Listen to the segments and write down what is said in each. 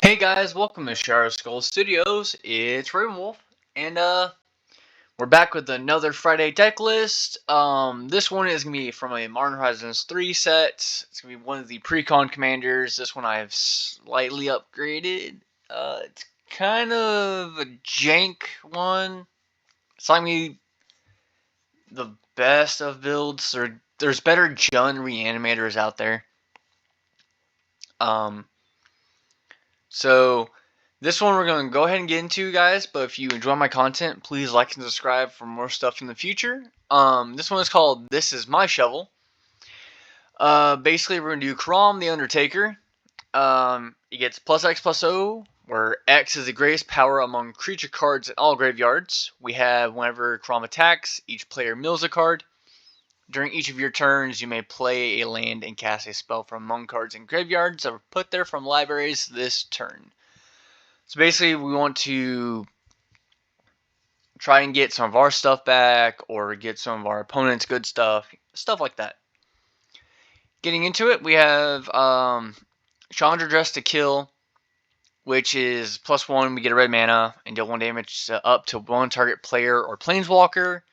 Hey guys, welcome to Shadow Skull Studios. It's Ravenwolf, and we're back with another Friday deck list. This one is gonna be from a Modern Horizons 3 set. It's gonna be one of the pre-con commanders. This one I have slightly upgraded. It's kind of a jank one. It's not gonna be the best of builds. There's better Jund reanimators out there. So this one we're going to go ahead and get into, guys, but if you enjoy my content, please like and subscribe for more stuff in the future. This one is called This Is My Shovel. Basically, we're going to do Coram the Undertaker. It gets +X+O, where X is the greatest power among creature cards in all graveyards. We have whenever Coram attacks, each player mills a card. During each of your turns, you may play a land and cast a spell from among cards in graveyards that were put there from libraries this turn. So basically, we want to try and get some of our stuff back, or get some of our opponent's good stuff like that. Getting into it, we have Chandra Dress to kill, which is +1, we get a red mana, and deal 1 damage up to 1 target player or planeswalker.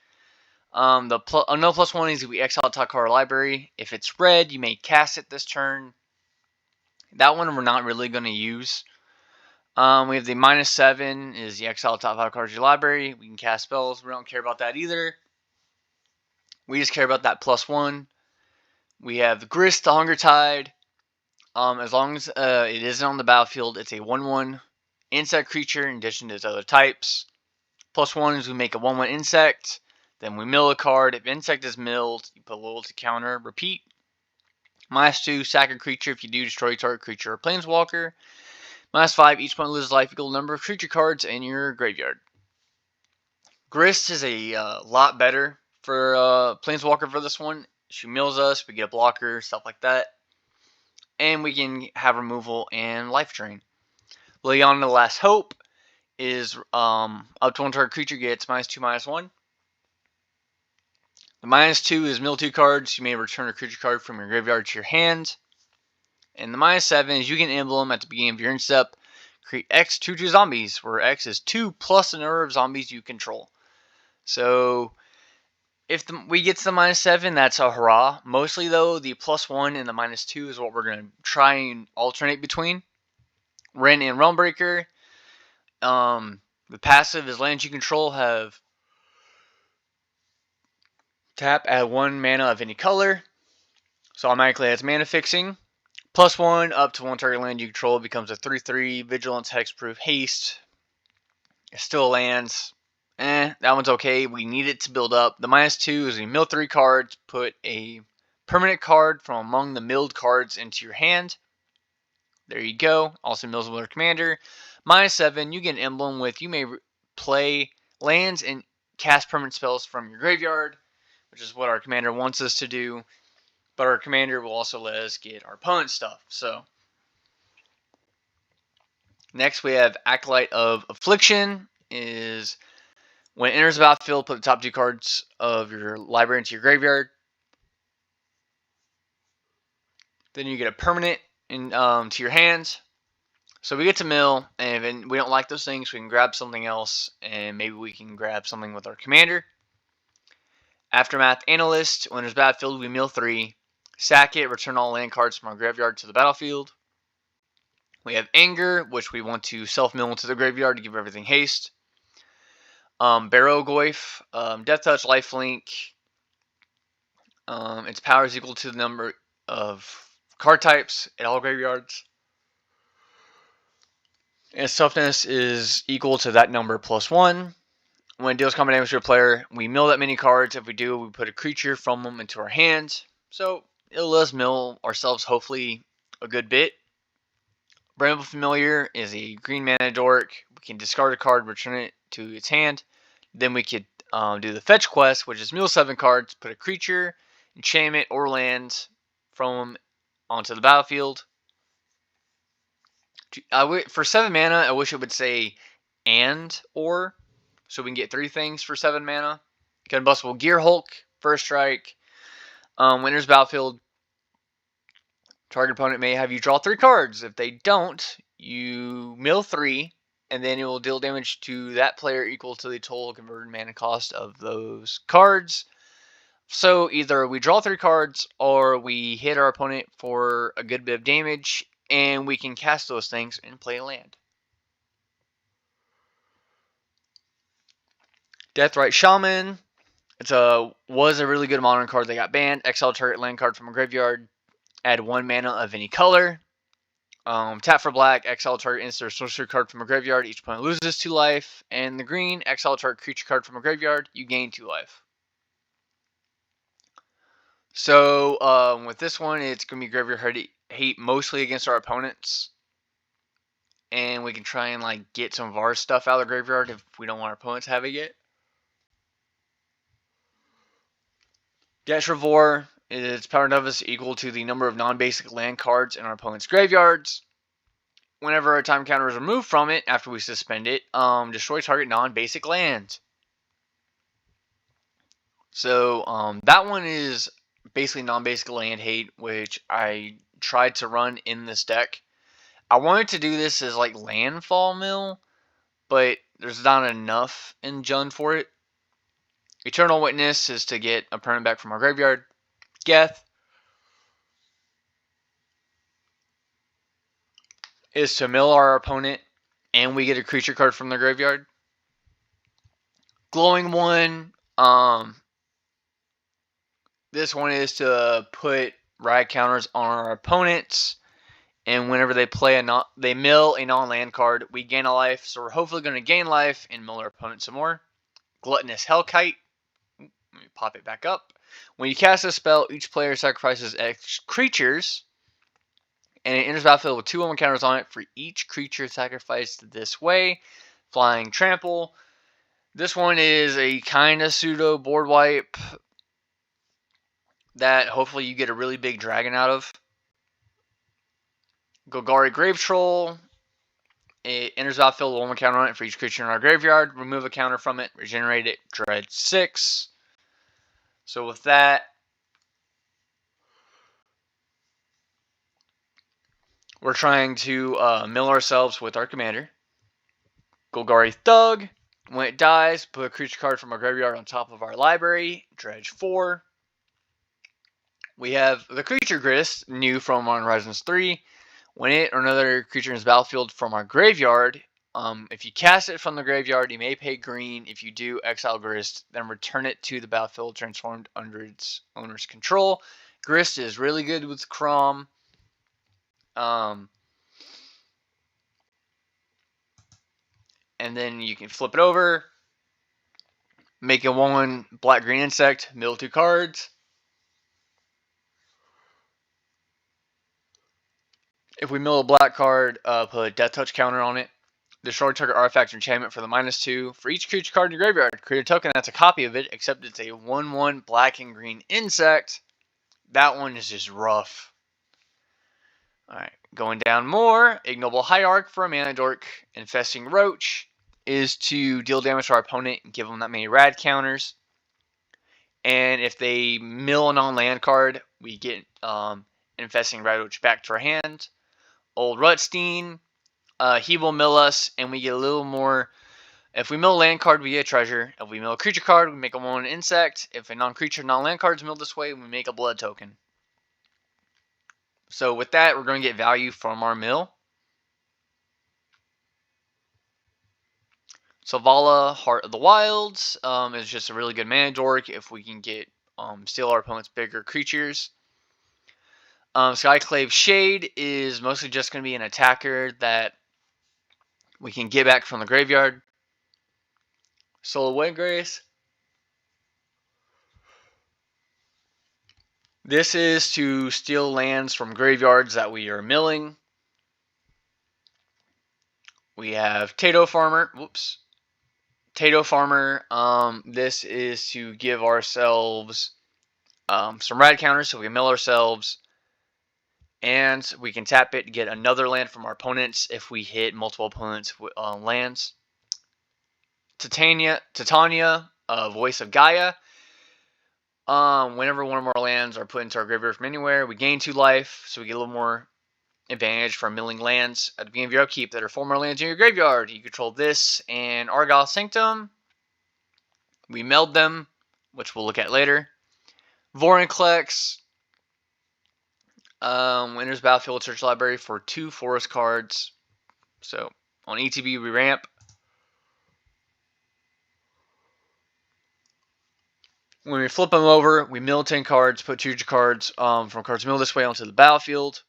Another +1 is if we exile top card library. If it's red, you may cast it this turn. That one we're not really going to use. We have the -7 is the exile top 5 cards of your library. We can cast spells. We don't care about that either. We just care about that +1. We have the Grist, the Hunger Tide. As long as it isn't on the battlefield, it's a 1/1 insect creature in addition to its other types. +1 is we make a 1/1 insect. Then we mill a card. If insect is milled, you put a loyalty counter. Repeat. -2, sack a creature if you do destroy target creature or planeswalker. -5, each opponent loses life equal to the number of creature cards in your graveyard. Grist is a lot better for planeswalker for this one. She mills us, we get a blocker, stuff like that. And we can have removal and life drain. Leon the Last Hope is up to 1 target creature gets -2/-1. The -2 is mill 2 cards. You may return a creature card from your graveyard to your hand. And the -7 is you get an emblem at the beginning of your end step. Create X 2/2 zombies, where X is 2 plus the number of zombies you control. So if we get to the -7, that's a hurrah. Mostly though, the +1 and the -2 is what we're going to try and alternate between. Ren and Realmbreaker. The passive is lands you control have tap, add 1 mana of any color. So automatically that's mana fixing. +1 up to 1 target land you control becomes a 3/3 vigilance hexproof haste. It still lands. That one's okay. We need it to build up. The -2 is we mill 3 cards, put a permanent card from among the milled cards into your hand. There you go. Also mills with our commander. -7, you get an emblem with you may play lands and cast permanent spells from your graveyard, which is what our commander wants us to do. But our commander will also let us get our opponent's stuff. So next we have Acolyte of Affliction. Is when it enters the battlefield, put the top 2 cards of your library into your graveyard. Then you get a permanent to your hands. So we get to mill, and if we don't like those things, we can grab something else, and maybe we can grab something with our commander. Aftermath Analyst. When there's battlefield, we mill 3. Sack it, return all land cards from our graveyard to the battlefield. We have Anger, which we want to self-mill into the graveyard to give everything haste. Barrow-Goyf, Death Touch, Lifelink. Its power is equal to the number of card types at all graveyards. And its toughness is equal to that number +1. When it deals combat damage to a player, we mill that many cards. If we do, we put a creature from them into our hand. So it'll let us mill ourselves, hopefully, a good bit. Bramble Familiar is a green mana dork. We can discard a card, return it to its hand. Then we could do the fetch quest, which is mill 7 cards, put a creature, enchantment, or land from them onto the battlefield. For 7 mana, I wish it would say and or, so we can get 3 things for 7 mana. Combustible Gear Hulk, first strike. Winner's battlefield. Target opponent may have you draw 3 cards. If they don't, you mill 3, and then it will deal damage to that player equal to the total converted mana cost of those cards. So either we draw 3 cards, or we hit our opponent for a good bit of damage, and we can cast those things and play a land. Deathrite Shaman. Was a really good modern card that got banned. Exile target land card from a graveyard. Add 1 mana of any color. Tap for black. Exile target instant or sorcery card from a graveyard. Each opponent loses 2 life. And the green. Exile target creature card from a graveyard. You gain 2 life. So with this one, it's going to be graveyard hate mostly against our opponents. And we can try and like get some of our stuff out of the graveyard if we don't want our opponents to have it yet. Detrivore, its power numbers is equal to the number of non-basic land cards in our opponent's graveyards. Whenever a time counter is removed from it after we suspend it, destroy target non-basic land. So that one is basically non-basic land hate, which I tried to run in this deck. I wanted to do this as like landfall mill, but there's not enough in Jund for it. Eternal Witness is to get a permanent back from our graveyard. Geth is to mill our opponent, and we get a creature card from the graveyard. Glowing One, this one is to put ride counters on our opponents, and whenever they they mill a non-land card, we gain a life. So we're hopefully going to gain life and mill our opponent some more. Gluttonous Hellkite. Let me pop it back up. When you cast a spell, each player sacrifices X creatures, and it enters battlefield with 2/1 counters on it for each creature sacrificed this way. Flying Trample. This one is a kind of pseudo board wipe that hopefully you get a really big dragon out of. Golgari Grave Troll. It enters battlefield with 1/1 counter on it for each creature in our graveyard. Remove a counter from it. Regenerate it. Dread 6. So with that, we're trying to mill ourselves with our commander. Golgari Thug. When it dies, put a creature card from our graveyard on top of our library. Dredge 4. We have the Creature Grist, new from Modern Horizons 3. When it or another creature is battlefield from our graveyard, if you cast it from the graveyard, you may pay green. If you do, exile Grist, then return it to the battlefield transformed under its owner's control. Grist is really good with Coram. And then you can flip it over, make a 1/1 black-green insect, mill 2 cards. If we mill a black card, put a Death Touch counter on it. Destroy target artifact or enchantment for the -2. For each creature card in your graveyard, create a token that's a copy of it, except it's a 1/1 black and green insect. That one is just rough. Alright, going down more. Ignoble Hierarch for a mana dork. Infesting Roach is to deal damage to our opponent and give them that many rad counters. And if they mill a non-land card, we get Infesting Roach back to our hand. Old Rutstein, he will mill us, and we get a little more. If we mill a land card, we get a treasure. If we mill a creature card, we make a 1/1 insect. If a non-creature, non-land card is milled this way, we make a blood token. So with that, we're going to get value from our mill. Selvala, Heart of the Wilds, is just a really good mana dork if we can get steal our opponent's bigger creatures. Skyclave Shade is mostly just going to be an attacker that we can get back from the graveyard. Soul Windgrace. This is to steal lands from graveyards that we are milling. We have Tato Farmer. Whoops. Tato Farmer. This is to give ourselves some rad counters so we can mill ourselves. And we can tap it to get another land from our opponents if we hit multiple opponents' lands. Titania, Voice of Gaia. Whenever one of our lands are put into our graveyard from anywhere, we gain 2 life, so we get a little more advantage for milling lands at the beginning of your upkeep that are former lands in your graveyard. You control this and Argoth Sanctum. We meld them, which we'll look at later. Vorinclex. Enters battlefield, search library for 2 forest cards. So on ETB we ramp. When we flip them over, we mill 10 cards, put 2 cards from cards milled this way onto the battlefield.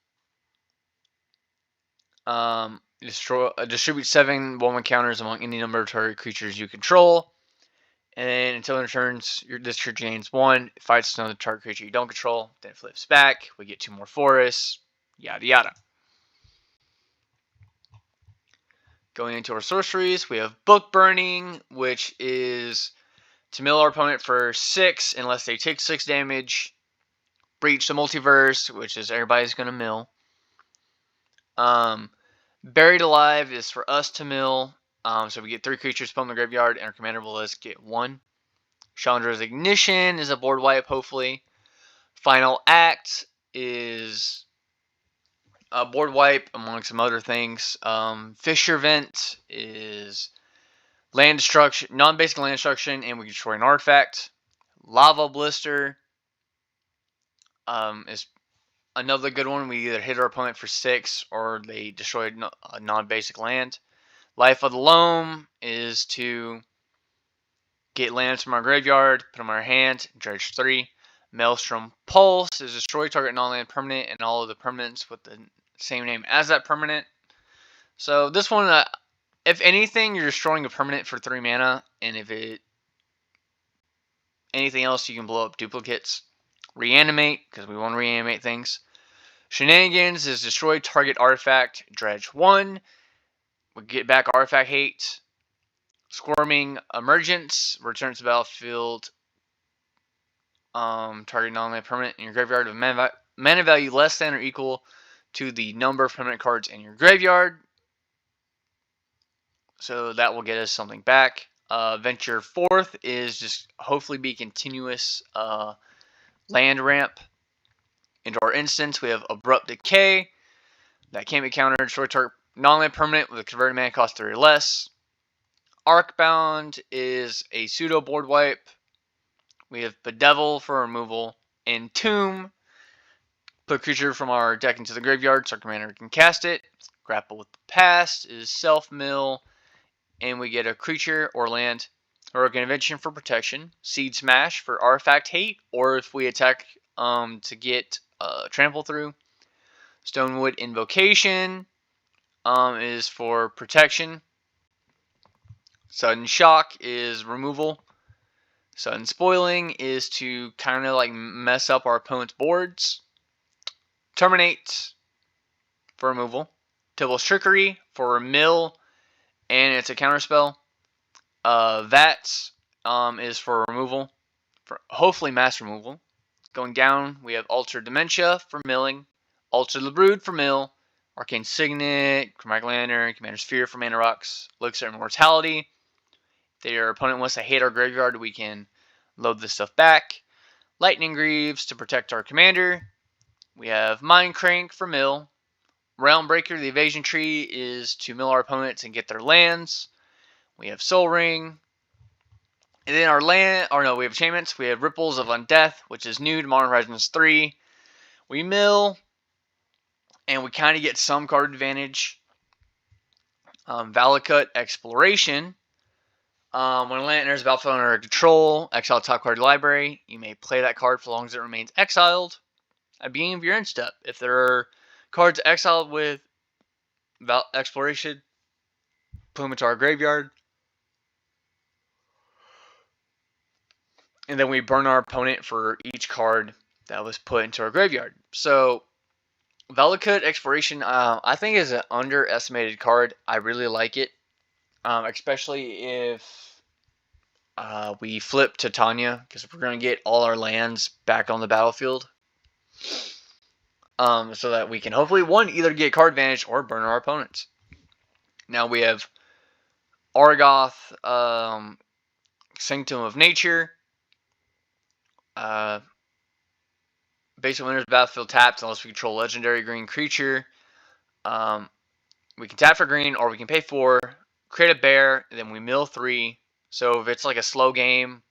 Distribute 7 1/1 counters among any number of target creatures you control. And until it returns, this creature gains 1. It fights another target creature you don't control. Then it flips back. We get 2 more forests. Yada yada. Going into our sorceries, we have Book Burning, which is to mill our opponent for 6 unless they take 6 damage. Breach the Multiverse, which is everybody's going to mill. Buried Alive is for us to mill. So we get 3 creatures from the graveyard, and our commander will let us get 1. Chandra's Ignition is a board wipe, hopefully. Final Act is a board wipe, among some other things. Fissure Vent is land destruction, non-basic land destruction, and we destroy an artifact. Lava Blister is another good one. We either hit our opponent for 6 or they destroy a non-basic land. Life of the Loam is to get lands from our graveyard, put them in our hand, dredge 3. Maelstrom Pulse is destroy target non-land permanent and all of the permanents with the same name as that permanent. So this one, if anything, you're destroying a permanent for 3 mana, and if anything else, you can blow up duplicates. Reanimate, because we want to reanimate things. Shenanigans is destroy target artifact, dredge 1. We get back artifact hate. Squirming Emergence returns to the battlefield. Target non-land permanent in your graveyard with mana value less than or equal to the number of permanent cards in your graveyard. So that will get us something back. Venture Forth is just hopefully be continuous land ramp. Into our instance, we have Abrupt Decay. That can be countered. Destroy target non-land permanent with a converted mana cost 3 or less. Arcbound is a pseudo board wipe. We have Bedevil for removal. Entomb. Put a creature from our deck into the graveyard so our commander can cast it. Grapple with the Past is self-mill. And we get a creature or land. Heroic Intervention for protection. Seed Smash for artifact hate. Or if we attack to get trample through. Stonewood Invocation is for protection. Sudden Shock is removal. Sudden Spoiling is to kind of like mess up our opponent's boards. Terminate for removal. Tibble's Trickery for mill, and it's a counterspell. Vats is for removal, for hopefully mass removal. Going down, we have Alter Dementia for milling. Alter the Brood for mill. Arcane Signet, Chromatic Lantern, Commander's Fear for mana rocks. Elixir Immortality. If their opponent wants to hate our graveyard, we can load this stuff back. Lightning Greaves to protect our commander. We have Mind Crank for mill. Realm Breaker, the evasion tree, is to mill our opponents and get their lands. We have Soul Ring. And then we have enchantments. We have Ripples of Undeath, which is new to Modern Horizons 3. We mill, and we kind of get some card advantage. Valakut Exploration. When a land enters the battlefield under control, exile top card of the library. You may play that card for as long as it remains exiled. At the beginning of your end step, if there are cards exiled with Exploration, put them into our graveyard. And then we burn our opponent for each card that was put into our graveyard. So, Valakut Exploration, I think is an underestimated card. I really like it. Especially if we flip Titania, because we're going to get all our lands back on the battlefield. So that we can hopefully, either get card advantage or burn our opponents. Now we have Argoth, Sanctum of Nature. Basically, when there's battlefield tapped unless we control legendary green creature. We can tap for green, or we can pay 4, create a bear, and then we mill 3. So if it's like a slow game,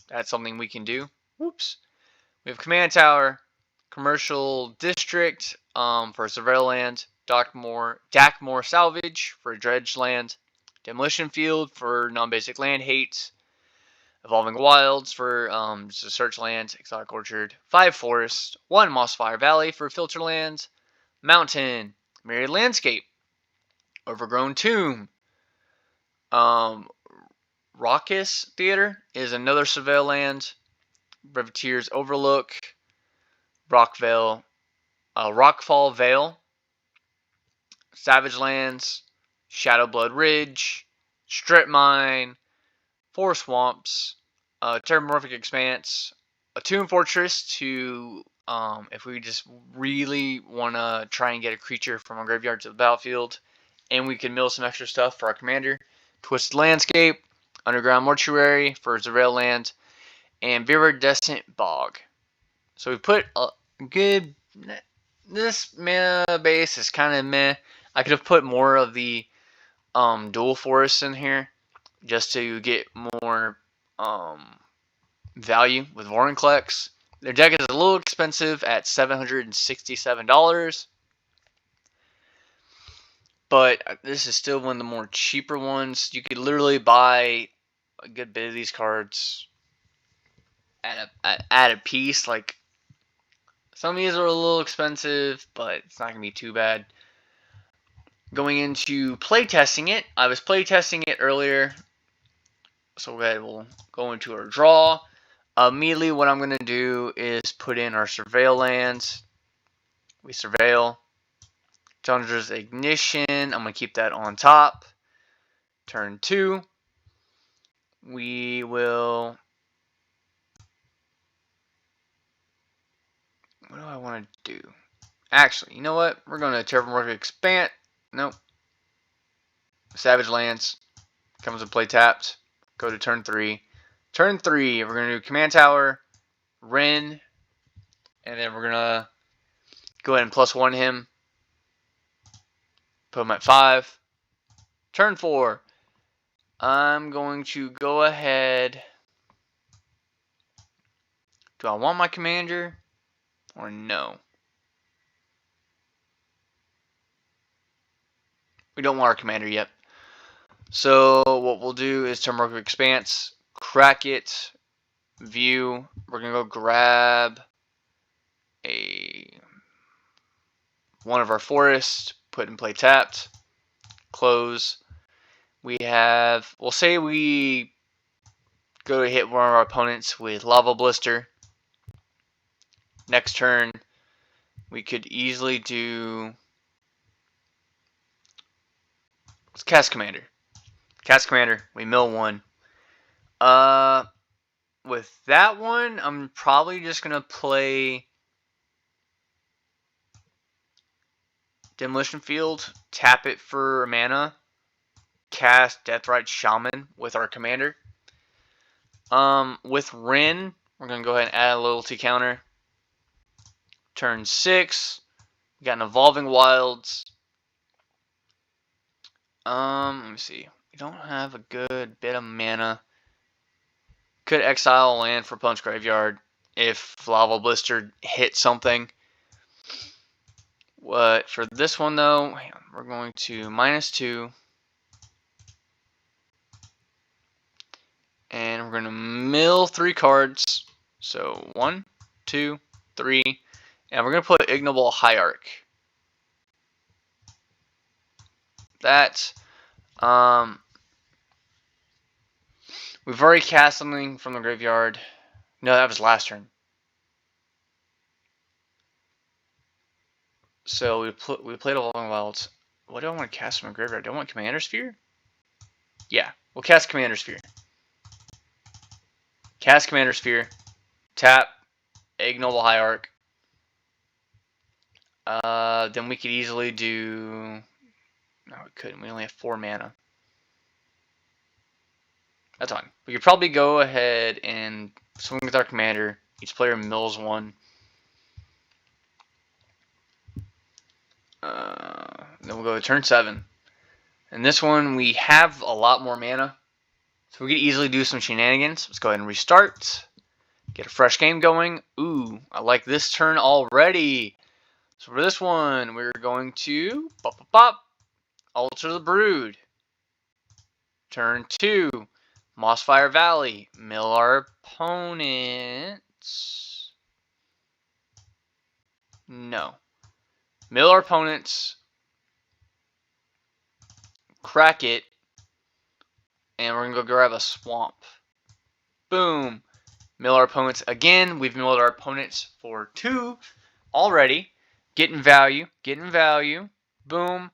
that's something we can do. Whoops. We have command tower, commercial district for surveil land, Dakmore salvage for dredge land, demolition field for non-basic land hates, evolving wilds for just a search land, exotic orchard, 5 forest, 1 mossfire valley for filter land, mountain, myriad landscape, overgrown tomb, Raucous Theater is another surveil land, Brevetier's Overlook, Rockfall Vale, Savage Lands, Shadowblood Ridge, Strip Mine, Four Swamps, Terramorphic Expanse, a Tomb Fortress to, if we just really want to try and get a creature from our graveyard to the battlefield, and we can mill some extra stuff for our commander. Twisted Landscape, Underground Mortuary for Surveil Land, and Viridescent Bog. So we put a good... This mana base is kind of meh. I could have put more of the dual forests in here just to get more value with Vorinclex. Their deck is a little expensive at $767, but this is still one of the more cheaper ones. You could literally buy a good bit of these cards at a piece. Like, some of these are a little expensive, but it's not going to be too bad. Going into playtesting it, I was playtesting it earlier, so we'll go into our draw. Immediately, what I'm going to do is put in our surveil lands. We surveil. Chandra's Ignition, I'm going to keep that on top. Turn 2, we will... What do I want to do? Actually, you know what? We're going to Terramorphic Expand. Nope. Savage Lands. Comes and play tapped. Go to turn 3. Turn 3, we're going to do Command Tower, Ren, and then we're going to go ahead and +1 him. Put him at 5. Turn 4, I'm going to go ahead. Do I want my commander or no? We don't want our commander yet. So what we'll do is Terramorphic Expanse, crack it, view. We're going to go grab one of our forests, put in play tapped, close. We'll say we go to hit one of our opponents with Lava Blister. Next turn, we could easily do... Let's cast Commander. Cast Commander, we mill 1. With that one, I'm probably just going to play Demolition Field, tap it for mana, cast Deathrite Shaman with our commander. With Ren, we're going to go ahead and add a loyalty counter. Turn 6, we got an Evolving Wilds. Let me see. We don't have a good bit of mana. Could exile a land for Punch Graveyard if Lava Blister hit something. What for this one though, we're going to -2. And we're going to mill 3 cards. So 1, 2, 3. And we're going to put Ignoble Hierarch. That, we've already cast something from the graveyard. No, that was last turn. So we played Evolving Wilds. What do I want to cast from the graveyard? Do I want Commander Sphere? Yeah, we'll cast Commander Sphere. Cast Commander Sphere. Tap. Ignoble Hierarch. Then we could easily do... No, we couldn't. We only have 4 mana. That's fine. We could probably go ahead and swing with our commander. Each player mills 1. Then we'll go to turn 7. And this one, we have a lot more mana. So we could easily do some shenanigans. Let's go ahead and restart. Get a fresh game going. Ooh, I like this turn already. So for this one, we're going to Alter the Brood. Turn 2, Mossfire Valley. Mill our opponents. No. Mill our opponents. Crack it. And we're going to go grab a swamp. Boom. Mill our opponents again. We've milled our opponents for 2 already. Getting value. Getting value. Boom.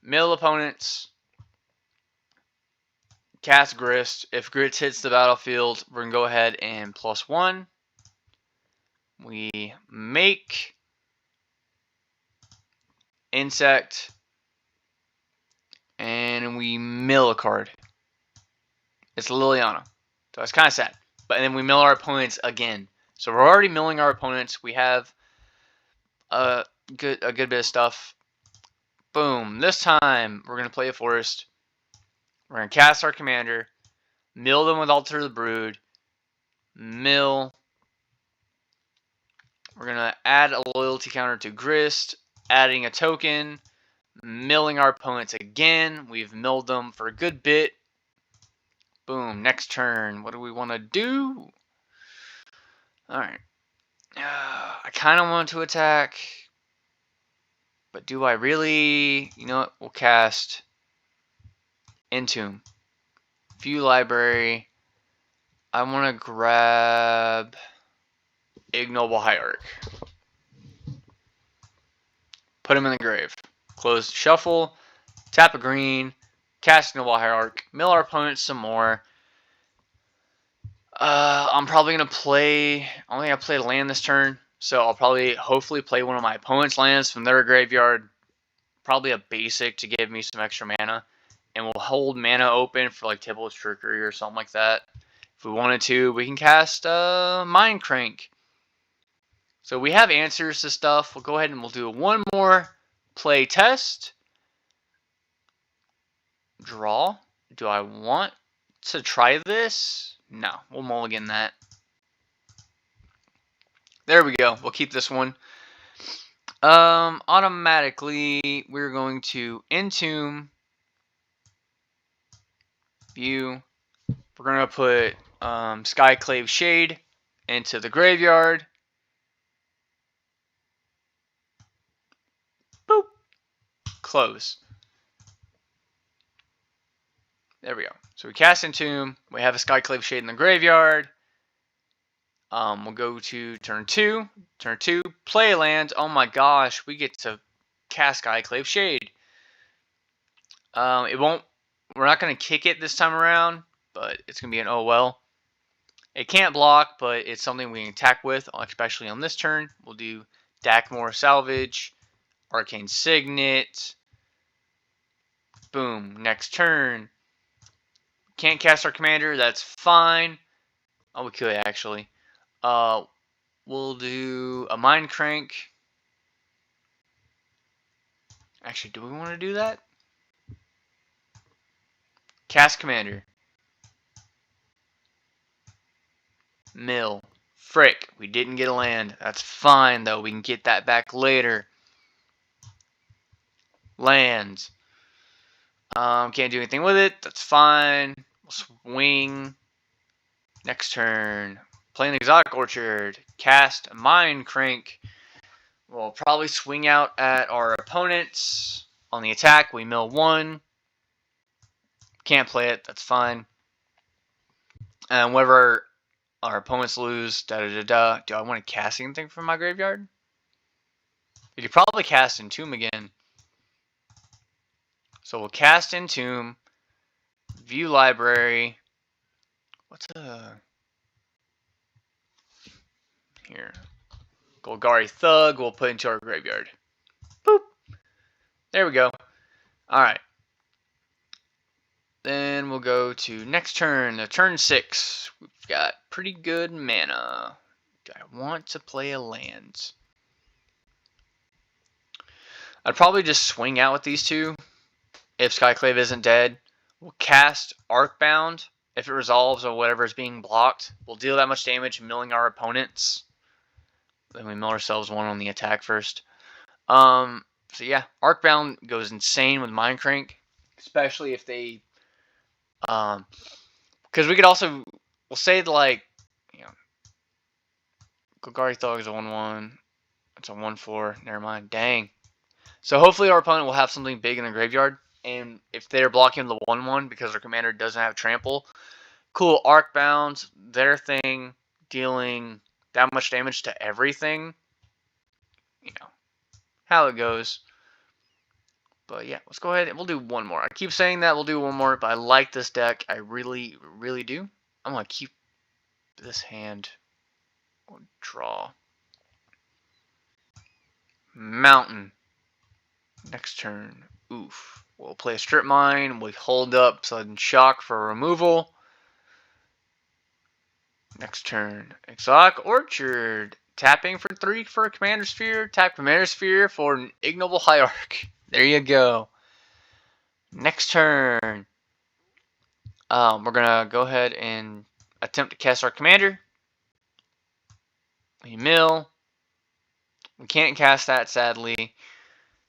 Mill opponents. Cast Grist. If Grist hits the battlefield, we're going to go ahead and +1. We make Insect. And we mill a card. It's Liliana. So it's kind of sad. But then we mill our opponents again. So we're already milling our opponents. We have a good bit of stuff. Boom. This time, we're going to play a forest. We're going to cast our commander. Mill them with Alter the Brood. Mill. We're going to add a loyalty counter to Grist. Adding a token. Milling our opponents again. We've milled them for a good bit. Boom. Next turn. What do we want to do? Alright. I kind of want to attack. But do I really? You know what? We'll cast Entomb. View library. I want to grab Ignoble Hierarch. Put him in the grave. Close shuffle. Tap a green. Cast Ignoble Hierarch. Mill our opponents some more. I'm probably going to play... I only have to play a land this turn. So I'll probably, hopefully, play one of my opponent's lands from their graveyard. Probably a basic to give me some extra mana. And we'll hold mana open for like Tibble's Trickery or something like that. If we wanted to, we can cast Mind Crank. So we have answers to stuff. We'll go ahead and we'll do one more play test. Draw. Do I want to try this? No, we'll mulligan that. There we go. We'll keep this one. Automatically, we're going to Entomb. View. We're going to put Skyclave Shade into the graveyard. Boop. Close. There we go. So we cast Entomb. We have a Skyclave Shade in the graveyard. We'll go to turn 2. Turn 2, play land. Oh my gosh, we get to cast Skyclave Shade. It won't. We're not going to kick it this time around, but it's going to be an oh well. It can't block, but it's something we can attack with, especially on this turn. We'll do Dakmor Salvage, Arcane Signet. Boom. Next turn. Can't cast our commander. That's fine. Oh, we could actually. We'll do a Mind Crank. Actually, do we want to do that? Cast commander. Mill. Frick, we didn't get a land. That's fine, though. We can get that back later. Lands. Can't do anything with it. That's fine. We'll swing. Next turn. Play an Exotic Orchard. Cast Mind Crank. We'll probably swing out at our opponents. On the attack, we mill 1. Can't play it. That's fine. And whenever our opponents lose, do I want to cast anything from my graveyard? You could probably cast Entomb again. So we'll cast Entomb. View library. What's here? Golgari Thug we'll put into our graveyard. Boop. There we go. Alright. Then we'll go to next turn. Turn 6. We've got pretty good mana. Do I want to play a land? I'd probably just swing out with these two if Skyclave isn't dead. We'll cast Arcbound. If it resolves or whatever is being blocked, we'll deal that much damage, milling our opponents. Then we mill ourselves one on the attack first. So yeah, Arcbound goes insane with Mind Crank, especially if they, because we could also, we'll say like, you know, Golgari Thug is a 1/1. It's a 1/4. Never mind. Dang. So hopefully our opponent will have something big in the graveyard, and if they're blocking the 1/1 because their commander doesn't have trample, cool. Arcbound, their thing, dealing that much damage to everything. You know how it goes. But yeah, let's go ahead and we'll do one more. I keep saying that we'll do one more, but I like this deck. I really, really do. I'm going to keep this hand. We'll draw. Mountain. Next turn. Oof. We'll play a Strip Mine. We hold up Sudden Shock for removal. Next turn. Exotic Orchard. Tapping for 3 for a Commander Sphere. Tap Commander Sphere for an Ignoble Hierarch. There you go. Next turn. We're going to go ahead and attempt to cast our commander. We mill. We can't cast that, sadly,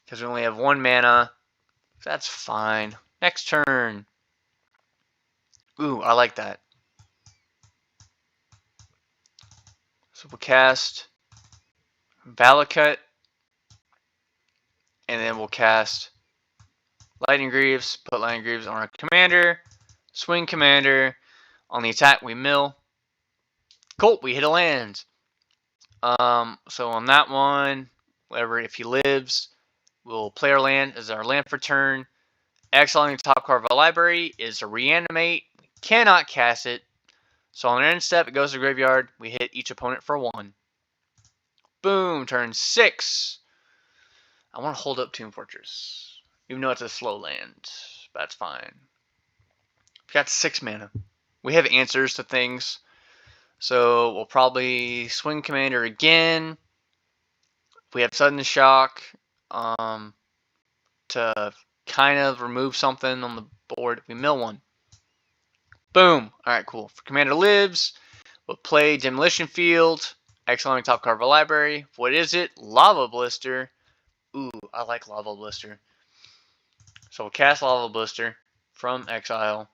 because we only have 1 mana. That's fine. Next turn. Ooh, I like that. So we'll cast Valakut, and then we'll cast Lightning Greaves, put Lightning Greaves on our commander, swing commander. On the attack, we mill. Cool, we hit a land. So on that one, whatever, if he lives, we'll play our land as our land for turn. Exiling the top card of our library is a reanimate. We cannot cast it. So on our end step, it goes to the graveyard. We hit each opponent for 1. Boom, turn 6. I want to hold up Tomb Fortress, even though it's a slow land. That's fine. We got 6 mana. We have answers to things. So we'll probably swing commander again. If we have Sudden Shock to kind of remove something on the board, we mill 1. Boom. Alright, cool. If commander lives, we'll play Demolition Field. Exiling top card of a library. What is it? Lava Blister. Ooh, I like Lava Blister. So we'll cast Lava Blister from exile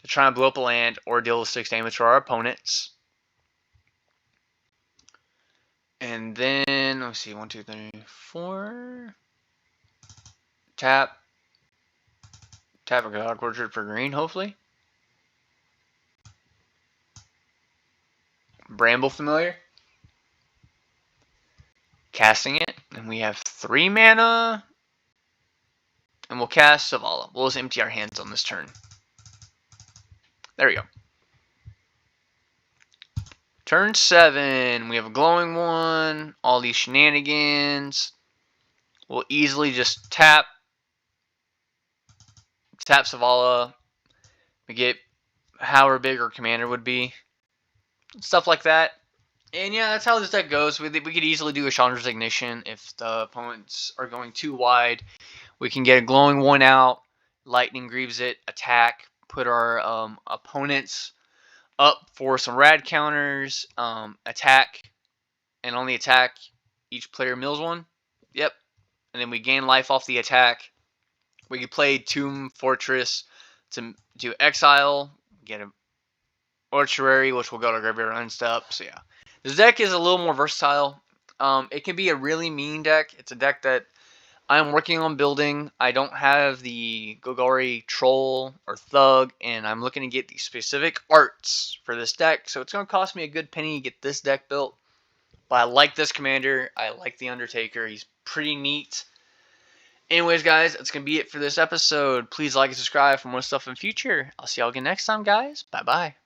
to try and blow up a land or deal 6 damage to our opponents. And then, let's see, 1, 2, 3, 4. Tap. Tap a Exotic Orchard for green, hopefully. Bramble Familiar. Casting it. And we have 3 mana. And we'll cast Zavala. We'll just empty our hands on this turn. There we go. Turn 7. We have a glowing one. All these shenanigans. We'll easily just tap. Tap Zavala. We get however big our commander would be. Stuff like that. And yeah, that's how this deck goes. We could easily do a Chandra's Ignition if the opponents are going too wide. We can get a glowing one out, Lightning Greaves it, attack, put our opponents up for some rad counters, attack, and on the attack, each player mills 1. Yep. And then we gain life off the attack. We could play Tomb Fortress to do exile, get an Orchard, which will go to graveyard unstep. So yeah. This deck is a little more versatile. It can be a really mean deck. It's a deck that I'm working on building. I don't have the Golgari Troll or Thug, and I'm looking to get the specific arts for this deck. So it's going to cost me a good penny to get this deck built. But I like this commander. I like the Undertaker. He's pretty neat. Anyways, guys, that's going to be it for this episode. Please like and subscribe for more stuff in the future. I'll see y'all again next time, guys. Bye-bye.